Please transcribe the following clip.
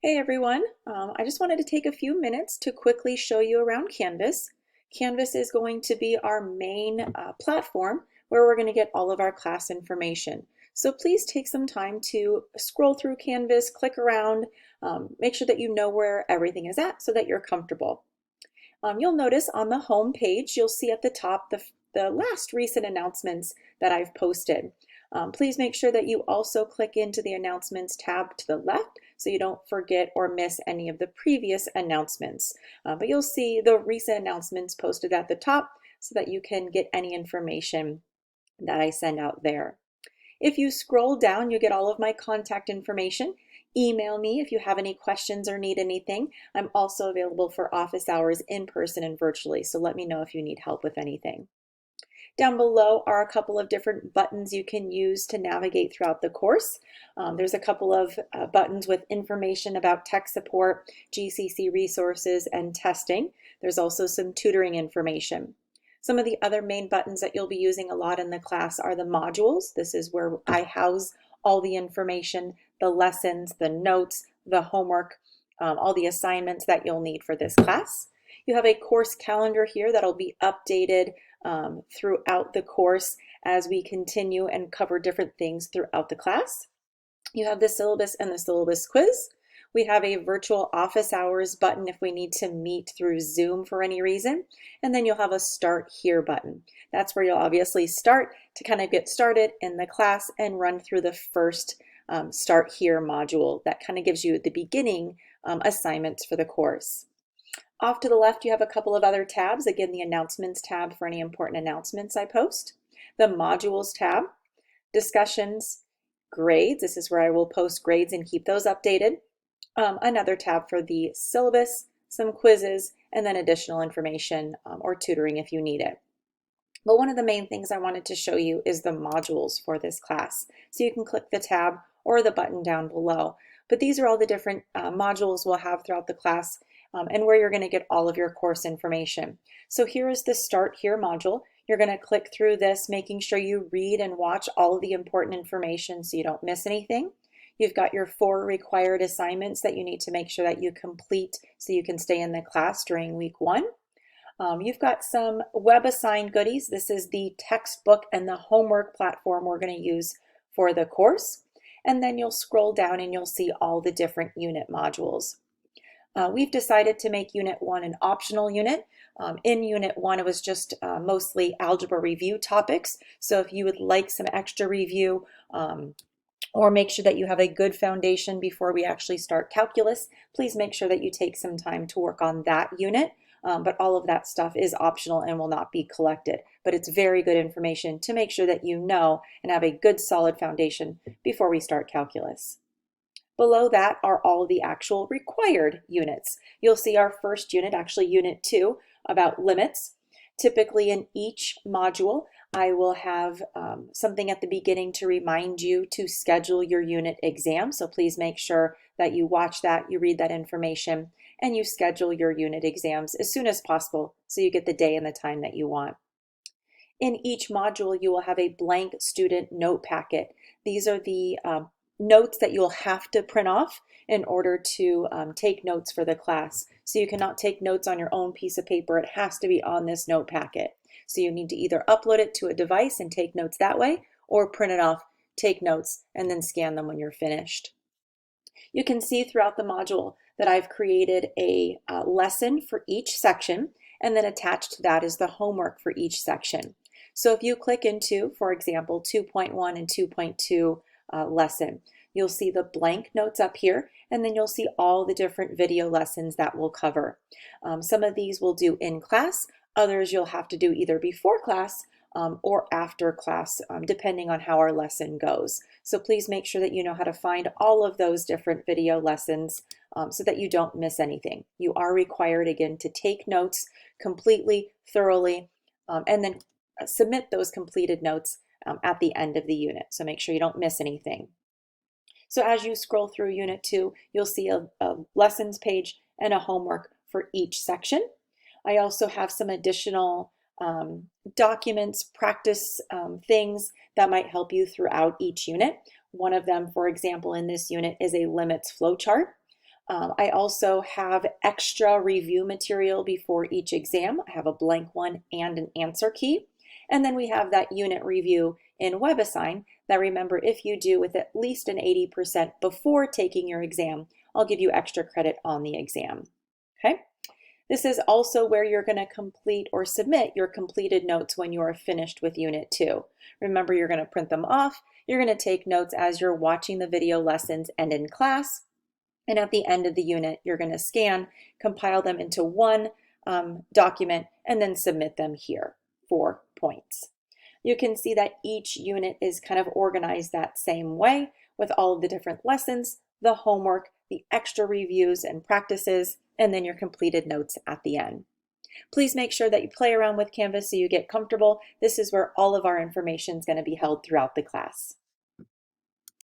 Hey everyone, I just wanted to take a few minutes to quickly show you around Canvas. Canvas is going to be our main platform where we're going to get all of our class information. So please take some time to scroll through Canvas, click around, make sure that you know where everything is at so that you're comfortable. You'll notice on the home page, you'll see at the top the last recent announcements that I've posted. Please make sure that you also click into the announcements tab to the left so you don't forget or miss any of the previous announcements. But you'll see the recent announcements posted at the top so that you can get any information that I send out there. If you scroll down, you get all of my contact information. Email me if you have any questions or need anything. I'm also available for office hours in person and virtually, so let me know if you need help with anything. Down below are a couple of different buttons you can use to navigate throughout the course. There's a couple of buttons with information about tech support, GCC resources, and testing. There's also some tutoring information. Some of the other main buttons that you'll be using a lot in the class are the modules. This is where I house all the information, the lessons, the notes, the homework, all the assignments that you'll need for this class. You have a course calendar here that'll be updated throughout the course as we continue and cover different things throughout the class. You have the syllabus and the syllabus quiz. We have a virtual office hours button if we need to meet through Zoom for any reason. And then you'll have a start here button. That's where you'll obviously start to kind of get started in the class and run through the first start here module. That kind of gives you the beginning assignments for the course. Off to the left, you have a couple of other tabs. Again, the announcements tab for any important announcements I post. The modules tab, discussions, grades. This is where I will post grades and keep those updated. Another tab for the syllabus, some quizzes, and then additional information or tutoring if you need it. But one of the main things I wanted to show you is the modules for this class. So you can click the tab or the button down below. But these are all the different modules we'll have throughout the class and where you're going to get all of your course information. So here is the Start Here module. You're going to click through this, making sure you read and watch all of the important information so you don't miss anything. You've got your 4 required assignments that you need to make sure that you complete so you can stay in the class during week 1. You've got some web assigned goodies. This is the textbook and the homework platform we're going to use for the course. And then you'll scroll down and you'll see all the different unit modules. We've decided to make Unit 1 an optional unit. In Unit 1, it was just mostly algebra review topics. So if you would like some extra review or make sure that you have a good foundation before we actually start calculus, please make sure that you take some time to work on that unit. But all of that stuff is optional and will not be collected. But it's very good information to make sure that you know and have a good solid foundation before we start calculus. Below that are all of the actual required units. You'll see our first unit, actually Unit 2, about limits. Typically in each module, I will have something at the beginning to remind you to schedule your unit exam. So please make sure that you watch that, you read that information, and you schedule your unit exams as soon as possible so you get the day and the time that you want. In each module, you will have a blank student note packet. These are the notes that you'll have to print off in order to take notes for the class. So you cannot take notes on your own piece of paper. It has to be on this note packet. So you need to either upload it to a device and take notes that way, or print it off, take notes, and then scan them when you're finished. You can see throughout the module that I've created a lesson for each section, and then attached to that is the homework for each section. So if you click into, for example, 2.1 and 2.2 lesson, you'll see the blank notes up here, and then you'll see all the different video lessons that we'll cover. Some of these we'll do in class, others you'll have to do either before class or after class, depending on how our lesson goes. So please make sure that you know how to find all of those different video lessons so that you don't miss anything. You are required, again, to take notes completely, thoroughly, and then submit those completed notes at the end of the unit. So make sure you don't miss anything. So as you scroll through Unit 2, you'll see a lessons page and a homework for each section. I also have some additional documents, practice things that might help you throughout each unit. One of them, for example, in this unit is a limits flowchart. I also have extra review material before each exam. I have a blank one and an answer key. And then we have that unit review in WebAssign that, remember, if you do with at least an 80% before taking your exam, I'll give you extra credit on the exam. Okay? This is also where you're going to complete or submit your completed notes when you are finished with Unit 2. Remember, you're going to print them off. You're going to take notes as you're watching the video lessons and in class. And at the end of the unit, you're going to scan, compile them into one document, and then submit them here for points. You can see that each unit is kind of organized that same way with all of the different lessons, the homework, the extra reviews and practices, and then your completed notes at the end. Please make sure that you play around with Canvas so you get comfortable. This is where all of our information is going to be held throughout the class.